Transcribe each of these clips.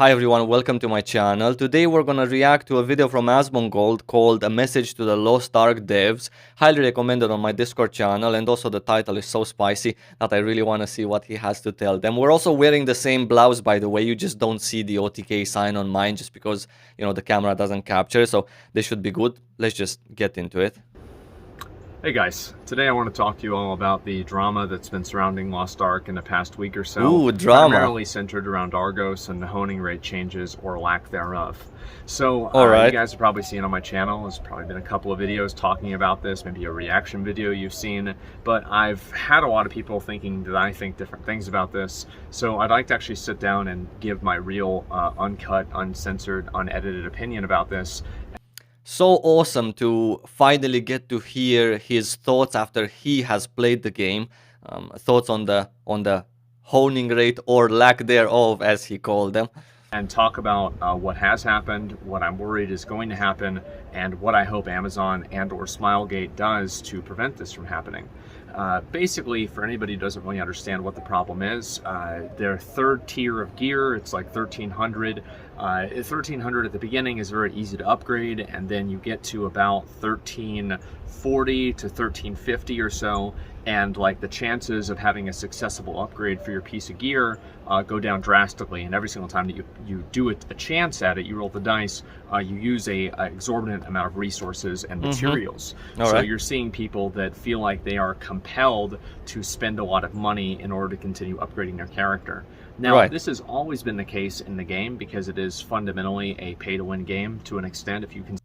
Hi everyone, welcome to my channel. Today we're gonna react to a video from Asmongold called A Message to the Lost Ark Devs. Highly recommended on my Discord channel, and also the title is so spicy that I really wanna see what he has to tell them. We're also wearing the same blouse, by the way. You just don't see the OTK sign on mine just because, the camera doesn't capture, so this should be good. Let's just get into it. Hey guys, today I want to talk to you all about the drama that's been surrounding Lost Ark in the past week or so. Ooh, drama. Primarily centered around Argos and the honing rate changes or lack thereof. So, Alright. You guys have probably seen on my channel, there's probably been a couple of videos talking about this, maybe a reaction video you've seen, but I've had a lot of people thinking that I think different things about this. So I'd like to actually sit down and give my real, uncut, uncensored, unedited opinion about this. So awesome to finally get to hear his thoughts after he has played the game. Thoughts on the honing rate or lack thereof, as he called them. And talk about what has happened, what I'm worried is going to happen, and what I hope Amazon and or Smilegate does to prevent this from happening. Basically, for anybody who doesn't really understand what the problem is, their third tier of gear, it's like 1300. 1300 at the beginning is very easy to upgrade, and then you get to about 1340 to 1350 or so, and like the chances of having a successful upgrade for your piece of gear go down drastically. And every single time that you do a chance at it, you roll the dice, you use a exorbitant amount of resources and materials. So you're seeing people that feel like they are compelled to spend a lot of money in order to continue upgrading their character. Now, this has always been the case in the game because it is fundamentally a pay-to-win game to an extent, if you can.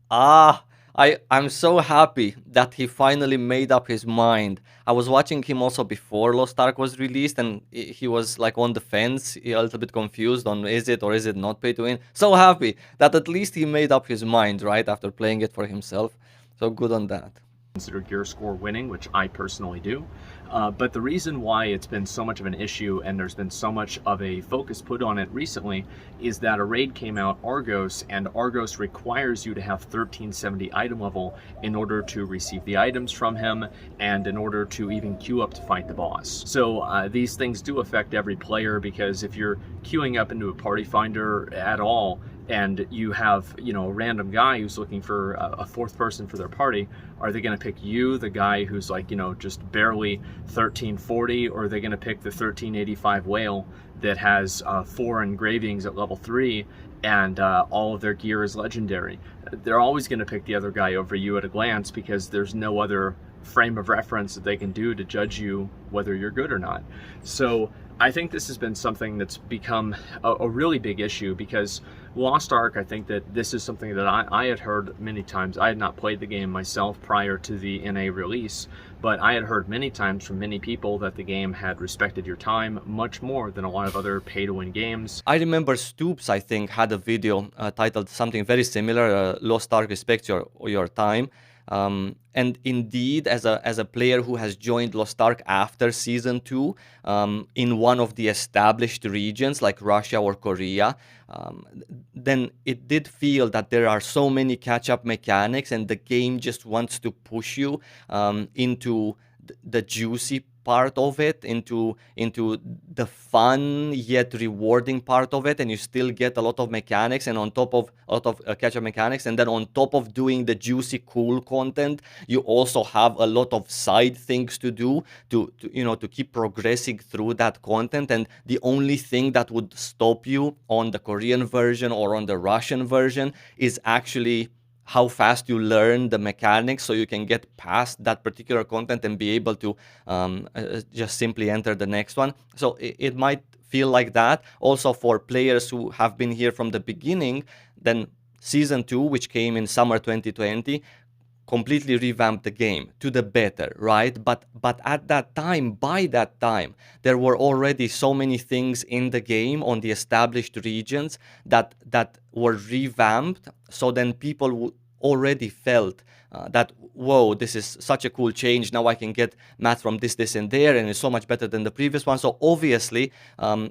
I'm so happy that he finally made up his mind. I was watching him also before Lost Ark was released, and he was like on the fence, a little bit confused on is it or is it not pay to win. So happy that at least he made up his mind, right, after playing it for himself. So good on that. Consider gear score winning, which I personally do. But the reason why it's been so much of an issue and there's been so much of a focus put on it recently is that a raid came out, Argos, and Argos requires you to have 1370 item level in order to receive the items from him and in order to even queue up to fight the boss. So these things do affect every player, because if you're queuing up into a party finder at all, and you have, a random guy who's looking for a fourth person for their party, are they going to pick you, the guy who's like, just barely 1340, or are they going to pick the 1385 whale that has 4 engravings at level 3 and all of their gear is legendary? They're always going to pick the other guy over you at a glance, because there's no other frame of reference that they can do to judge you whether you're good or not. So I think this has been something that's become a really big issue, because Lost Ark, I think that this is something that I had heard many times. I had not played the game myself prior to the NA release, but I had heard many times from many people that the game had respected your time much more than a lot of other pay-to-win games. I remember Stoops, I think, had a video titled something very similar, Lost Ark respects your time. And indeed, as a player who has joined Lost Ark after Season 2, in one of the established regions like Russia or Korea, then it did feel that there are so many catch-up mechanics, and the game just wants to push you into the juicy part of it, into the fun yet rewarding part of it, and you still get a lot of mechanics, and on top of a lot of catch-up mechanics, and then on top of doing the juicy cool content, you also have a lot of side things to do to keep progressing through that content. And the only thing that would stop you on the Korean version or on the Russian version is actually how fast you learn the mechanics, so you can get past that particular content and be able to just simply enter the next one. So it might feel like that. Also, for players who have been here from the beginning, then Season 2, which came in summer 2020, completely revamped the game to the better, right? But at that time, by that time, there were already so many things in the game on the established regions that were revamped. So then people already felt that, whoa, this is such a cool change. Now I can get math from this, and there, and it's so much better than the previous one. So obviously,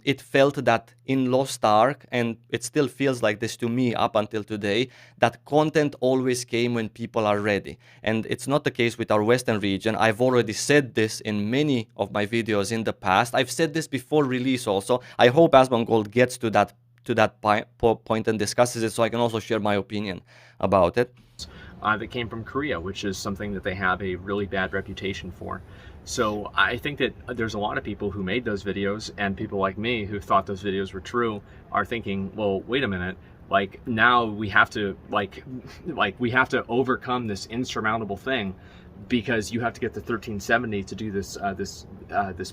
it felt that in Lost Ark, and it still feels like this to me up until today, that content always came when people are ready. And it's not the case with our Western region. I've already said this in many of my videos in the past. I've said this before release also. I hope Asmongold gets to that to that point and discusses it, so I can also share my opinion about it. That came from Korea, which is something that they have a really bad reputation for. So I think that there's a lot of people who made those videos, and people like me who thought those videos were true are thinking, well, wait a minute, like now we have to we have to overcome this insurmountable thing, because you have to get the 1370 to do this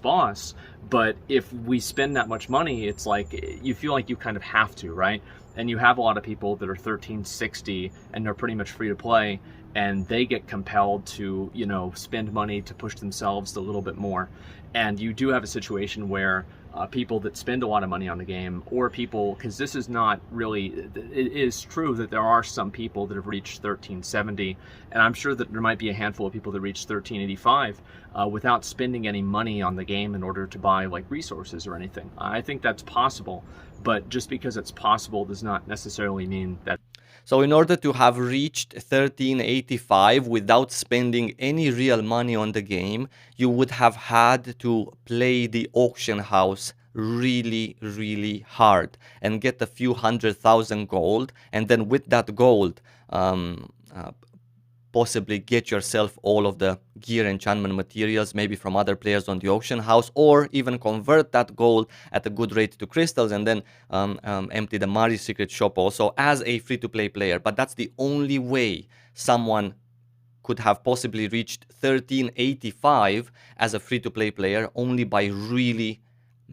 boss. But if we spend that much money, it's like you feel like you kind of have to, right? And you have a lot of people that are 1360 and they're pretty much free to play, and they get compelled to, you know, spend money to push themselves a little bit more. And you do have a situation where people that spend a lot of money on the game, or people, because this is not really, it is true that there are some people that have reached 1370, and I'm sure that there might be a handful of people that reach 1385 without spending any money on the game in order to buy like resources or anything. I think that's possible, but just because it's possible does not necessarily mean that. So in order to have reached 1385 without spending any real money on the game, you would have had to play the auction house really, really hard and get a few 100,000 gold, and then with that gold, possibly get yourself all of the gear enchantment materials, maybe from other players on the auction house, or even convert that gold at a good rate to crystals, and then empty the Mari secret shop also as a free-to-play player. But that's the only way someone could have possibly reached 1385 as a free-to-play player, only by really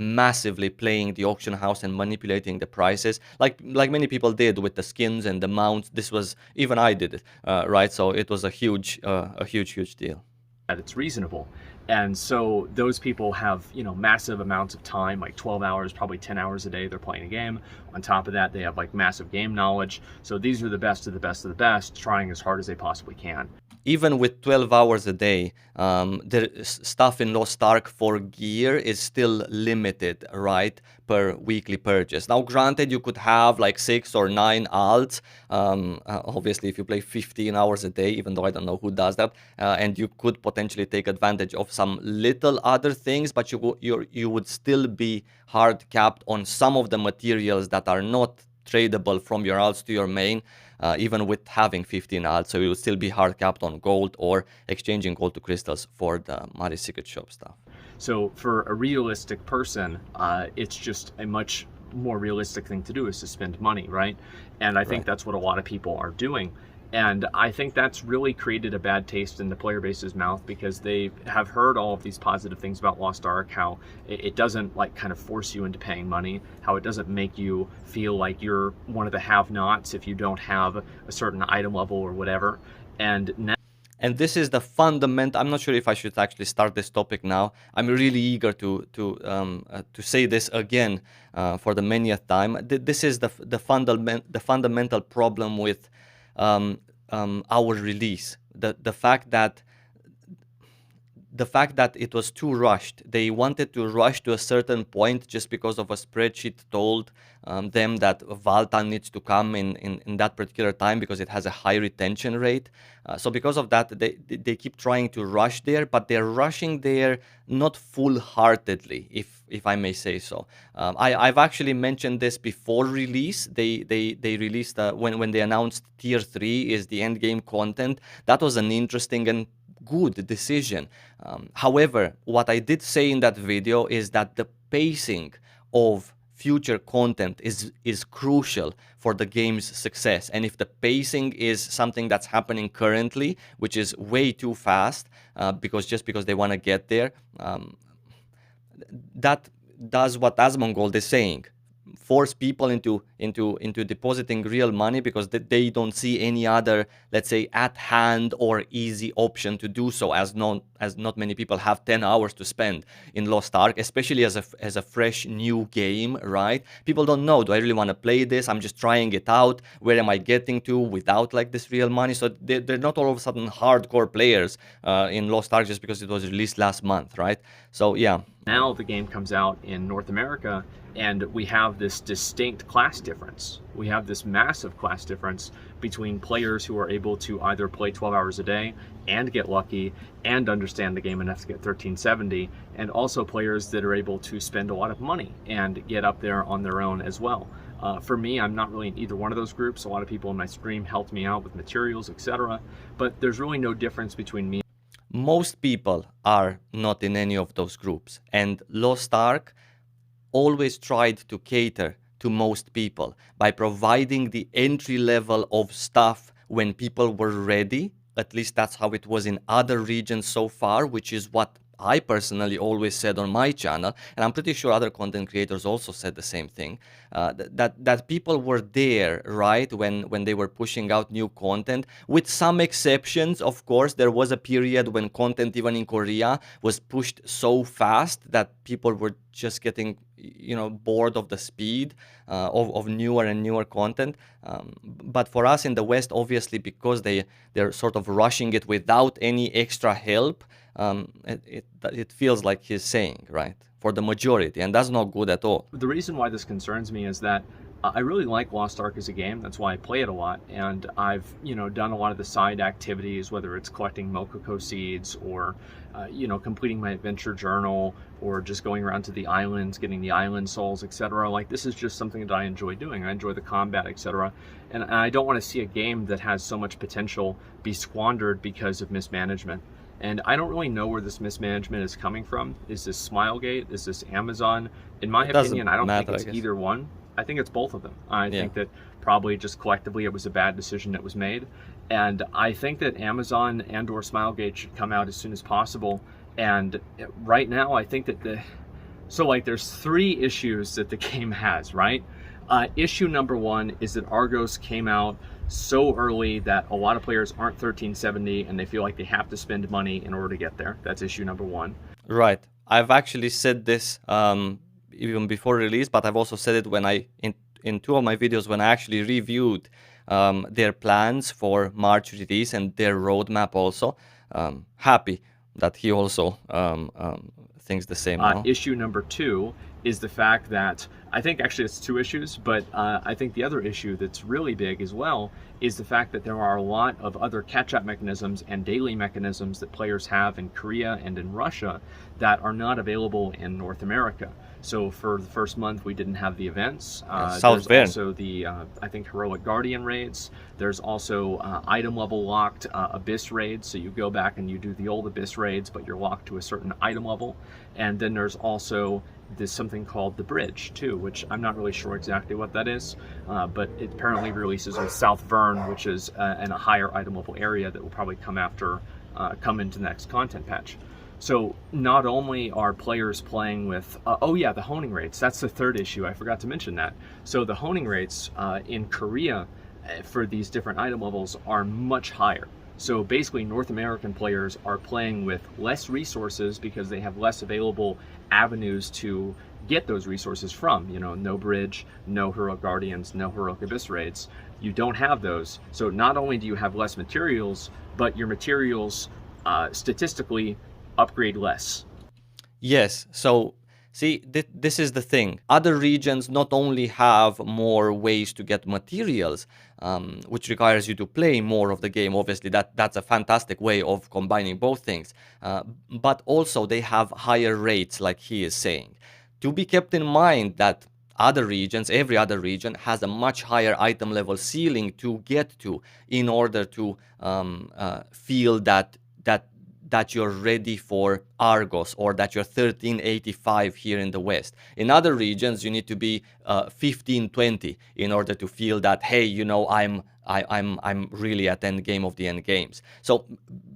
massively playing the auction house and manipulating the prices, like many people did with the skins and the mounts. This was, even I did it, right? So it was a huge deal. That it's reasonable. And so those people have, you know, massive amounts of time, like 12 hours, probably 10 hours a day they're playing a game. On top of that, they have like massive game knowledge. So these are the best of the best of the best, trying as hard as they possibly can. Even with 12 hours a day, the stuff in Lost Ark for gear is still limited, right, per weekly purchase. Now, granted, you could have like 6 or 9 alts, obviously if you play 15 hours a day, even though I don't know who does that, and you could potentially take advantage of some little other things, but you would still be hard capped on some of the materials that are not tradable from your alts to your main, even with having 15 alts. So you will still be hard capped on gold or exchanging gold to crystals for the Mari secret shop stuff. So for a realistic person, it's just a much more realistic thing to do is to spend money, right? And I think that's what a lot of people are doing. And I think that's really created a bad taste in the player base's mouth, because they have heard all of these positive things about Lost Ark, how it doesn't like kind of force you into paying money, how it doesn't make you feel like you're one of the have-nots if you don't have a certain item level or whatever. And now, and this is the fundamental. I'm not sure if I should actually start this topic now. I'm really eager to say this again for the manyth time. This is the fundamental problem with our release. The fact that it was too rushed. They wanted to rush to a certain point just because of a spreadsheet told them that Valta needs to come in that particular time because it has a high retention rate. So because of that, they keep trying to rush there, but they're rushing there not full-heartedly, if I may say so. I've actually mentioned this before release. They released when they announced Tier 3 is the end game content. That was an interesting and good decision. However, what I did say in that video is that the pacing of future content is crucial for the game's success. And if the pacing is something that's happening currently, which is way too fast, because they want to get there, that does what Asmongold is saying. Force people into depositing real money because they don't see any other, let's say, at hand or easy option to do so, as not many people have 10 hours to spend in Lost Ark, especially as a fresh new game, right? People don't know, do I really want to play this? I'm just trying it out. Where am I getting to without like this real money? So they're not all of a sudden hardcore players in Lost Ark just because it was released last month, right? So yeah. Now the game comes out in North America, and we have this distinct class difference. We have this massive class difference between players who are able to either play 12 hours a day and get lucky and understand the game enough to get 1370, and also players that are able to spend a lot of money and get up there on their own as well. For me, I'm not really in either one of those groups. A lot of people in my stream helped me out with materials, etc. But there's really no difference between me. Most people are not in any of those groups, and Lost Ark always tried to cater to most people by providing the entry level of stuff when people were ready. At least that's how it was in other regions so far, which is what I personally always said on my channel, and I'm pretty sure other content creators also said the same thing. That people were there, right, when they were pushing out new content. With some exceptions, of course, there was a period when content, even in Korea, was pushed so fast that people were just getting, bored of the speed of newer and newer content. But for us in the West, obviously, because they're sort of rushing it without any extra help, it feels like he's saying, right, for the majority, and that's not good at all. The reason why this concerns me is that I really like Lost Ark as a game. That's why I play it a lot, and I've done a lot of the side activities, whether it's collecting Mokoko seeds or completing my adventure journal, or just going around to the islands, getting the island souls, etc. Like, this is just something that I enjoy doing. I enjoy the combat, etc. And I don't want to see a game that has so much potential be squandered because of mismanagement. And I don't really know where this mismanagement is coming from. Is this Smilegate? Is this Amazon? In my opinion, I don't think it's either one. I think it's both of them. I think that probably just collectively it was a bad decision that was made. And I think that Amazon and or Smilegate should come out as soon as possible. And right now, I think that there's three issues that the game has, right? Issue number one is that Argos came out so early that a lot of players aren't 1370 and they feel like they have to spend money in order to get there. That's issue number one. Right. I've actually said this even before release, but I've also said it when in two of my videos when I actually reviewed their plans for March release and their roadmap also. Happy that he also thinks the same now. Issue number two is the fact that, I think actually it's two issues, but I think the other issue that's really big as well is the fact that there are a lot of other catch-up mechanisms and daily mechanisms that players have in Korea and in Russia that are not available in North America. So for the first month, we didn't have the events. There's also the, I think, Heroic Guardian raids. There's also item level locked Abyss raids. So you go back and you do the old Abyss raids, but you're locked to a certain item level. And then there's also there's something called the Bridge too, which I'm not really sure exactly what that is, but it apparently releases with South Vern, which is in a higher item level area that will probably come into the next content patch. So not only are players playing with, the honing rates, that's the third issue, I forgot to mention that. So the honing rates in Korea for these different item levels are much higher. So basically North American players are playing with less resources because they have less available avenues to get those resources from. No Bridge, no Heroic Guardians, no Heroic Abyss raids. You don't have those. So not only do you have less materials, but your materials statistically upgrade less. Yes, so see, this is the thing. Other regions not only have more ways to get materials, which requires you to play more of the game. Obviously, that's a fantastic way of combining both things. But also they have higher rates, like he is saying. To be kept in mind that other regions, every other region has a much higher item level ceiling to get to in order to feel that you're ready for Argos, or that you're 1385 here in the West. In other regions, you need to be 1520 in order to feel that, hey, I'm really at end game of the end games. So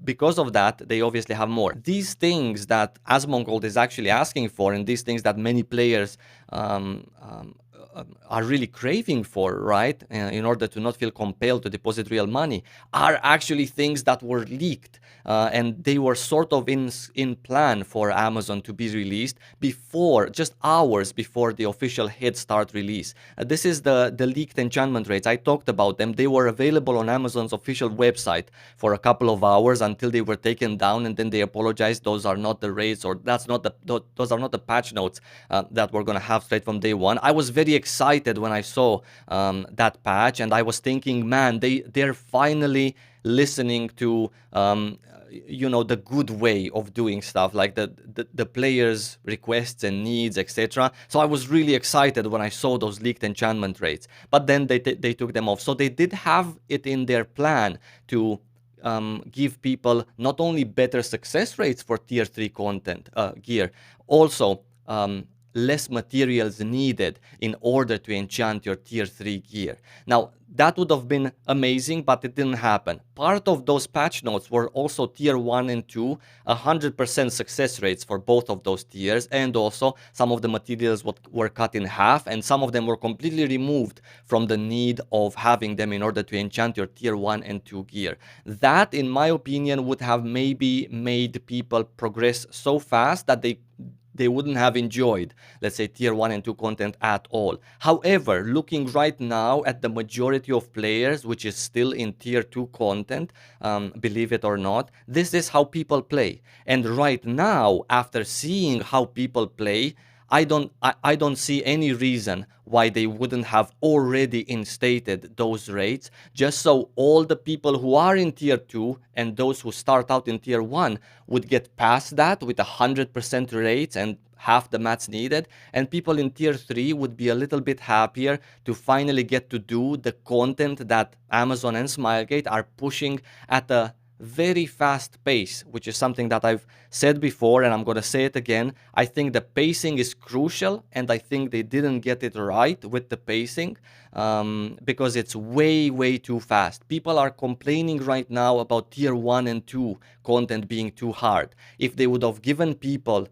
because of that, they obviously have more. These things that Asmongold is actually asking for, and these things that many players are really craving for, right, in order to not feel compelled to deposit real money, are actually things that were leaked. And they were sort of in plan for Amazon to be released before, just hours before the official Head Start release. This is the leaked enchantment raids. I talked about them. They were available on Amazon's official website for a couple of hours until they were taken down, and then they apologized. Those are not the raids, or those are not the patch notes that we're going to have straight from day one. I was very excited when I saw that patch, and I was thinking, man, they're finally listening to the good way of doing stuff, like the players' requests and needs, etc. So I was really excited when I saw those leaked enchantment rates, but then they took them off. So they did have it in their plan to give people not only better success rates for tier 3 content gear, also less materials needed in order to enchant your tier 3 gear. Now, that would have been amazing, but it didn't happen. Part of those patch notes were also tier 1 and 2, 100% success rates for both of those tiers, and also some of the materials were cut in half, and some of them were completely removed from the need of having them in order to enchant your tier 1 and 2 gear. That, in my opinion, would have maybe made people progress so fast that they wouldn't have enjoyed, let's say, tier 1 and 2 content at all. However, looking right now at the majority of players, which is still in tier 2 content, believe it or not, this is how people play. And right now, after seeing how people play, I don't see any reason why they wouldn't have already instated those rates, just so all the people who are in tier 2 and those who start out in tier 1 would get past that with 100% rates and half the mats needed, and people in tier 3 would be a little bit happier to finally get to do the content that Amazon and Smilegate are pushing at a very fast pace, which is something that I've said before and I'm going to say it again. I think the pacing is crucial, and I think they didn't get it right with the pacing because it's way too fast. People are complaining right now about tier 1 and 2 content being too hard. If they would have given people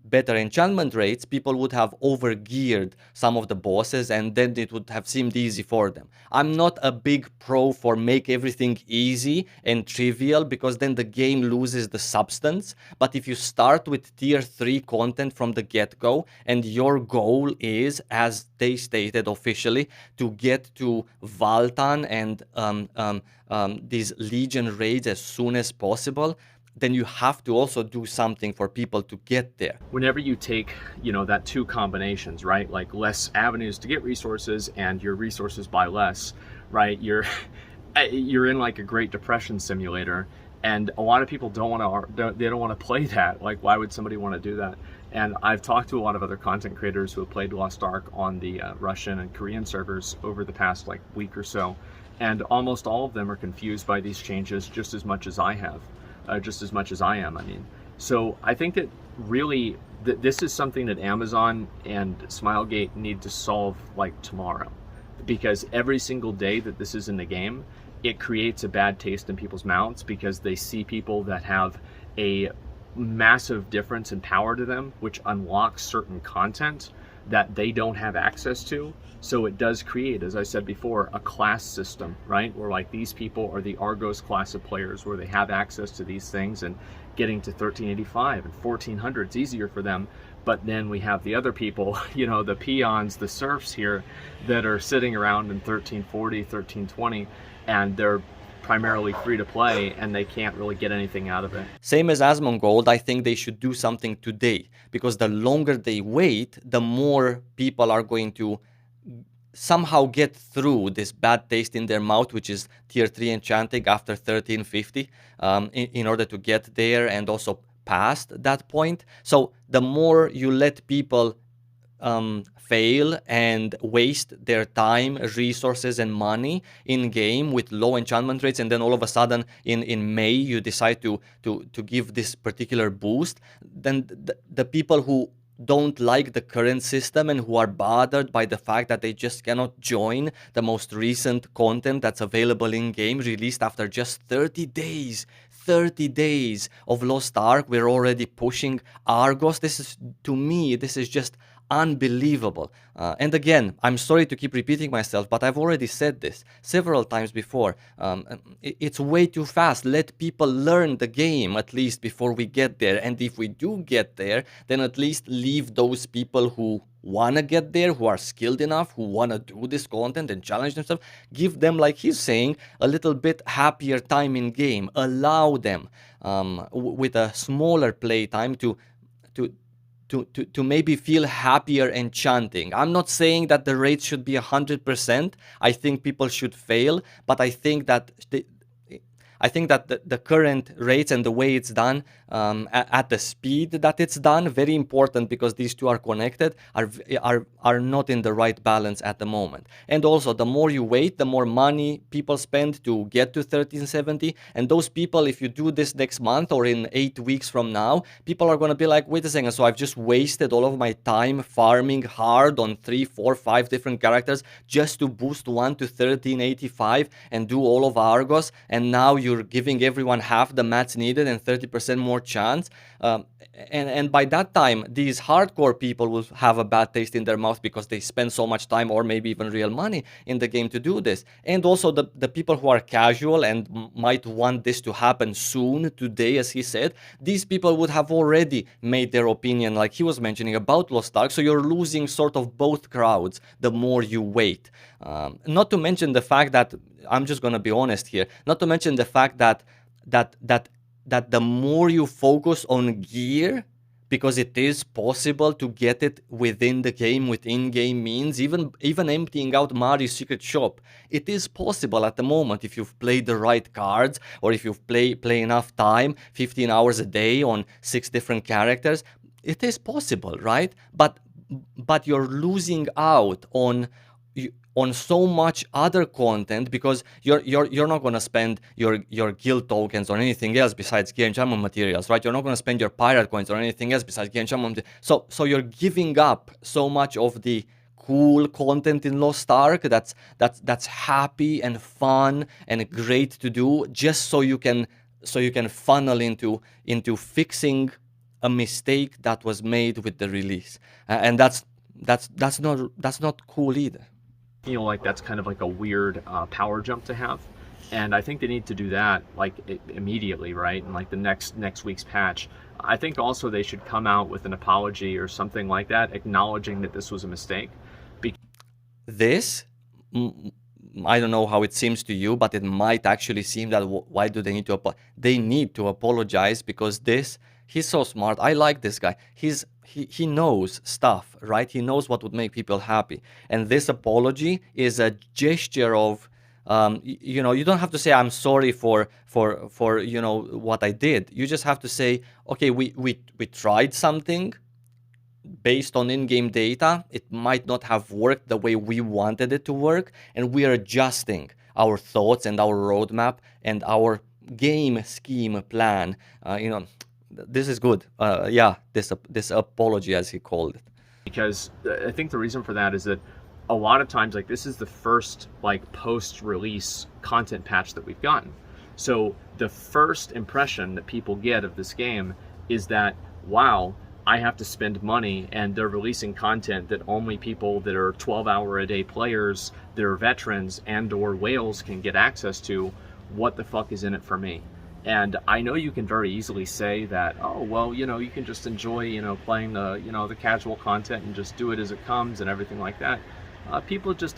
better enchantment rates, people would have overgeared some of the bosses, and then it would have seemed easy for them. I'm not a big pro for make everything easy and trivial, because then the game loses the substance. But if you start with tier 3 content from the get-go, and your goal is, as they stated officially, to get to Valtan and these Legion raids as soon as possible, then you have to also do something for people to get there. Whenever you take, that two combinations, right? Like less avenues to get resources and your resources buy less, right? You're in like a Great Depression simulator, and a lot of people don't want to play that. Like, why would somebody want to do that? And I've talked to a lot of other content creators who have played Lost Ark on the Russian and Korean servers over the past week or so, and almost all of them are confused by these changes just as much as I have. Just as much as I am, I mean. So I think that really this is something that Amazon and Smilegate need to solve tomorrow, because every single day that this is in the game, it creates a bad taste in people's mouths, because they see people that have a massive difference in power to them, which unlocks certain content that they don't have access to. So it does create, as I said before, a class system, right? Where these people are the Argos class of players, where they have access to these things, and getting to 1385 and 1400 is easier for them. But then we have the other people, the peons, the serfs here, that are sitting around in 1340, 1320, and they're primarily free to play, and they can't really get anything out of it. Same as Asmongold, I think they should do something today, because the longer they wait, the more people are going to somehow get through this bad taste in their mouth, which is tier 3 enchanting after 1350, in order to get there and also past that point. So the more you let people fail and waste their time, resources, and money in game with low enchantment rates, and then all of a sudden in May you decide to give this particular boost, then the people who don't like the current system and who are bothered by the fact that they just cannot join the most recent content that's available in game, released after just 30 days. 30 days of Lost Ark, we're already pushing Argos. To me, this is just unbelievable. And again, I'm sorry to keep repeating myself, but I've already said this several times before. It's way too fast. Let people learn the game at least before we get there. And if we do get there, then at least leave those people who want to get there, who are skilled enough, who want to do this content and challenge themselves, give them, like he's saying, a little bit happier time in game. Allow them with a smaller play time to maybe feel happier enchanting. I'm not saying that the rates should be 100%. I think people should fail, but I think that I think that the current rates and the way it's done, at the speed that it's done, very important, because these two are connected, are not in the right balance at the moment. And also, the more you wait, the more money people spend to get to 1370. And those people, if you do this next month or in 8 weeks from now, people are going to be like, wait a second, so I've just wasted all of my time farming hard on 3, 4, 5 different characters just to boost one to 1385 and do all of Argos, and now you're giving everyone half the mats needed and 30% more chance. And by that time, these hardcore people will have a bad taste in their mouth because they spend so much time, or maybe even real money, in the game to do this. And also the people who are casual and might want this to happen soon, today, as he said, these people would have already made their opinion, like he was mentioning, about Lost Ark. So you're losing sort of both crowds the more you wait. Not to mention the fact that, I'm just going to be honest here, not to mention the fact that the more you focus on gear, because it is possible to get it within the game with in-game means, even emptying out Mario's secret shop, it is possible at the moment if you've played the right cards, or if you've play enough time, 15 hours a day on 6 different characters. It is possible, right? But you're losing out on so much other content, because you're not going to spend your guild tokens on anything else besides gear enchantment materials, right? You're not going to spend your pirate coins on anything else besides gear enchantment. So you're giving up so much of the cool content in Lost Ark that's happy and fun and great to do, just so you can funnel into fixing a mistake that was made with the release. And that's not cool either. Feel like that's kind of like a weird power jump to have, and I think they need to do that like immediately, right? And like the next week's patch, I think also they should come out with an apology or something like that, acknowledging that this was a mistake. This, I don't know how it seems to you, but it might actually seem that why do they need to they need to apologize, because he's so smart. I like this guy. He knows stuff, right? He knows what would make people happy. And this apology is a gesture of, you don't have to say, I'm sorry for what I did. You just have to say, okay, we tried something based on in-game data. It might not have worked the way we wanted it to work, and we are adjusting our thoughts and our roadmap and our game scheme plan. This is good. This apology, as he called it. Because I think the reason for that is that a lot of times, like, this is the first like post-release content patch that we've gotten. So the first impression that people get of this game is that, wow, I have to spend money, and they're releasing content that only people that are 12-hour-a-day players, that are veterans and or whales can get access to. What the fuck is in it for me? And I know you can very easily say that, oh, well, you can just enjoy, playing the, the casual content and just do it as it comes and everything like that. People just,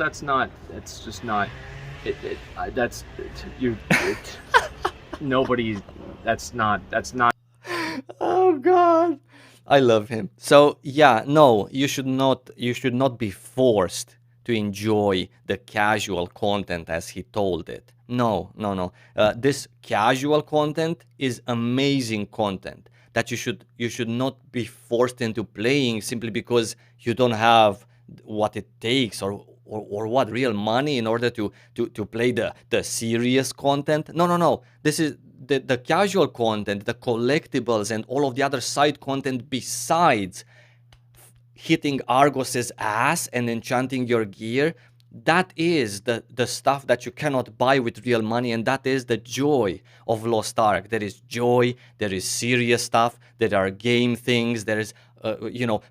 nobody, that's not. Oh, God. I love him. So, yeah, no, you should not be forced to enjoy the casual content as he told it. No. This casual content is amazing content that you should not be forced into playing simply because you don't have what it takes or what real money in order to play the serious content. No. This is the casual content, the collectibles, and all of the other side content besides hitting Argos's ass and enchanting your gear. That is the stuff that you cannot buy with real money, and that is the joy of Lost Ark. There is joy, there is serious stuff, there are game things, there is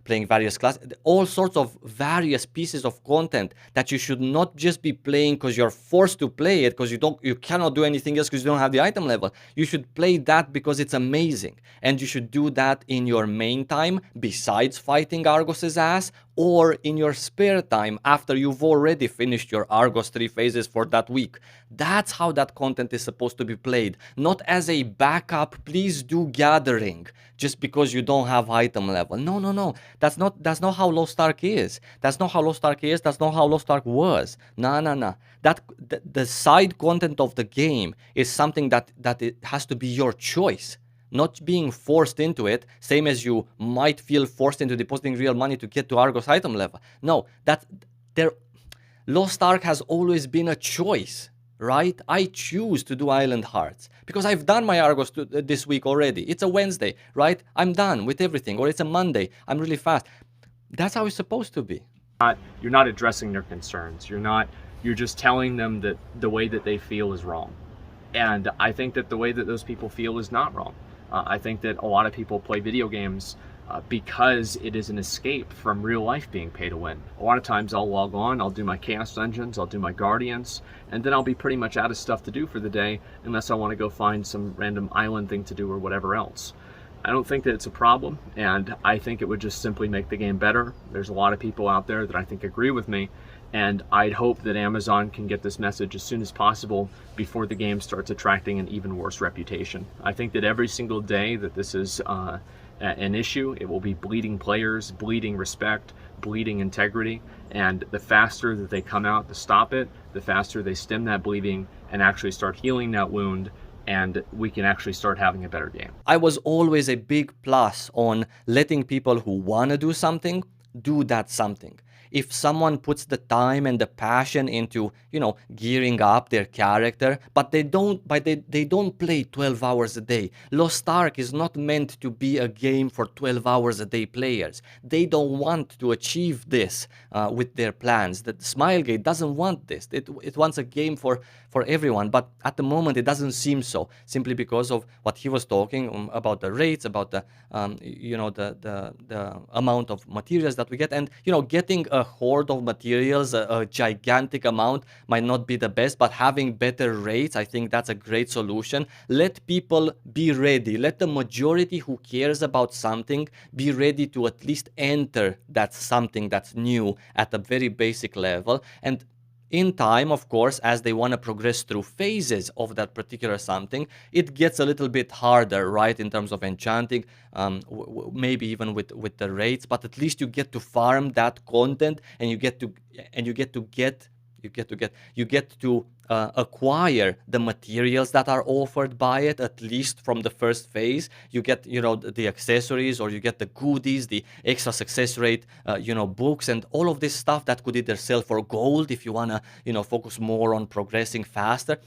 playing various classes, all sorts of various pieces of content that you should not just be playing because you're forced to play it, because you cannot do anything else because you don't have the item level. You should play that because it's amazing, and you should do that in your main time besides fighting Argos's ass, or in your spare time after you've already finished your Argos 3 phases for that week. That's how that content is supposed to be played, not as a backup, please do gathering, just because you don't have item level. No, no, no. That's not how Lost Ark is. That's not how Lost Ark is. That's not how Lost Ark was. No, no, no. The side content of the game is something that it has to be your choice, not being forced into it, same as you might feel forced into depositing real money to get to Argos item level. No, Lost Ark has always been a choice, right? I choose to do Island Hearts because I've done my Argos this week already. It's a Wednesday, right? I'm done with everything. Or it's a Monday. I'm really fast. That's how it's supposed to be. You're not addressing their concerns. You're just telling them that the way that they feel is wrong. And I think that the way that those people feel is not wrong. I think that a lot of people play video games because it is an escape from real life being pay to win. A lot of times I'll log on, I'll do my Chaos Dungeons, I'll do my Guardians, and then I'll be pretty much out of stuff to do for the day unless I want to go find some random island thing to do or whatever else. I don't think that it's a problem, and I think it would just simply make the game better. There's a lot of people out there that I think agree with me, and I'd hope that Amazon can get this message as soon as possible before the game starts attracting an even worse reputation. I think that every single day that this is an issue, it will be bleeding players, bleeding respect, bleeding integrity, and the faster that they come out to stop it, the faster they stem that bleeding and actually start healing that wound, and we can actually start having a better game. I was always a big plus on letting people who want to do something do that something. If someone puts the time and the passion into, gearing up their character, but they don't play 12 hours a day. Lost Ark is not meant to be a game for 12 hours a day players. They don't want to achieve this with their plans. The Smilegate doesn't want this. It wants a game for everyone, but at the moment it doesn't seem so, simply because of what he was talking about, the rates, about the amount of materials that we get, and getting a hoard of materials, a gigantic amount, might not be the best, but having better rates, I think that's a great solution. Let people be ready. Let the majority who cares about something be ready to at least enter that something that's new at a very basic level. And in time, of course, as they want to progress through phases of that particular something, it gets a little bit harder, right, in terms of enchanting, maybe even with the rates, but at least you get to farm that content, and you get to acquire the materials that are offered by it, at least from the first phase. You get, the accessories, or you get the goodies, the extra success rate, books, and all of this stuff that could either sell for gold if you want to, focus more on progressing faster,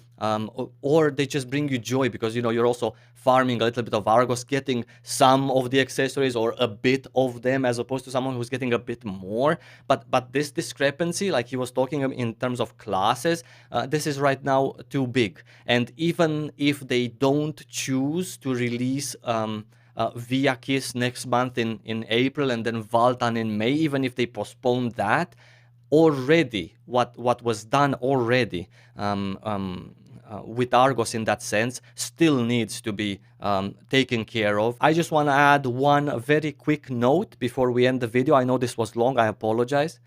or they just bring you joy because, you're also farming a little bit of Argos, getting some of the accessories or a bit of them, as opposed to someone who's getting a bit more. But this discrepancy, like he was talking in terms of classes, this is right now too big. And even if they don't choose to release Via Kiss next month in April, and then Valtan in May, even if they postpone that, already what was done already with Argos in that sense still needs to be taken care of. I just want to add one very quick note before we end the video. I know this was long, I apologize.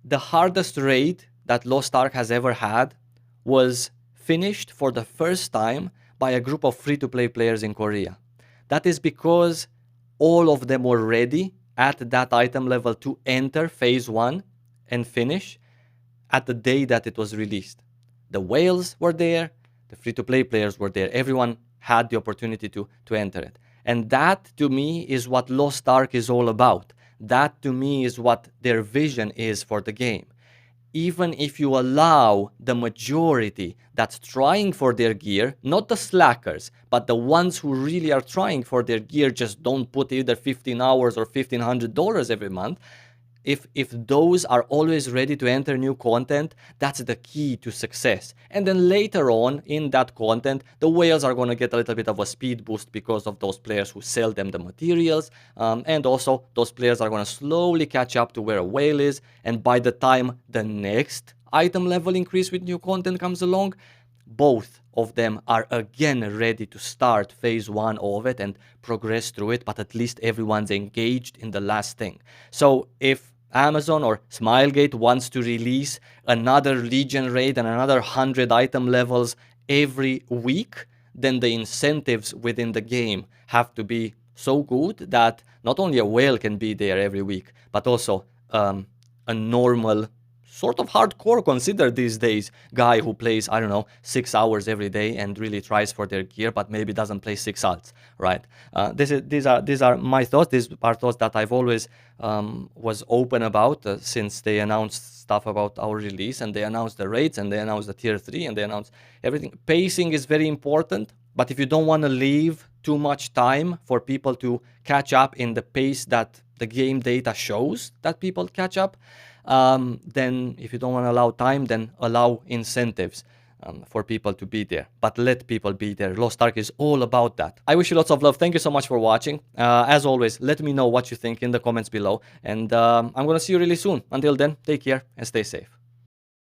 The hardest raid that Lost Ark has ever had was finished for the first time by a group of free-to-play players in Korea. That is because all of them were ready at that item level to enter phase 1 and finish at the day that it was released. The whales were there, the free-to-play players were there, everyone had the opportunity to enter it. And that, to me, is what Lost Ark is all about. That, to me, is what their vision is for the game. Even if you allow the majority that's trying for their gear, not the slackers, but the ones who really are trying for their gear, just don't put either 15 hours or $1,500 every month, if those are always ready to enter new content, that's the key to success. And then later on in that content, the whales are going to get a little bit of a speed boost because of those players who sell them the materials. And also those players are going to slowly catch up to where a whale is. And by the time the next item level increase with new content comes along, both of them are again ready to start phase 1 of it and progress through it, but at least everyone's engaged in the last thing. So if Amazon or Smilegate wants to release another Legion raid and another 100 item levels every week, then the incentives within the game have to be so good that not only a whale can be there every week, but also a normal, sort of hardcore considered these days, guy who plays, I don't know, 6 hours every day and really tries for their gear, but maybe doesn't play 6 alts, right? These are my thoughts. These are thoughts that I've always was open about since they announced stuff about our release, and they announced the raids, and they announced the tier 3, and they announced everything. Pacing is very important, but if you don't want to leave too much time for people to catch up in the pace that the game data shows that people catch up, then if you don't want to allow time, then allow incentives for people to be there. But let people be there. Lost Ark is all about that. I wish you lots of love. Thank you so much for watching. As always, let me know what you think in the comments below. And I'm going to see you really soon. Until then, take care and stay safe.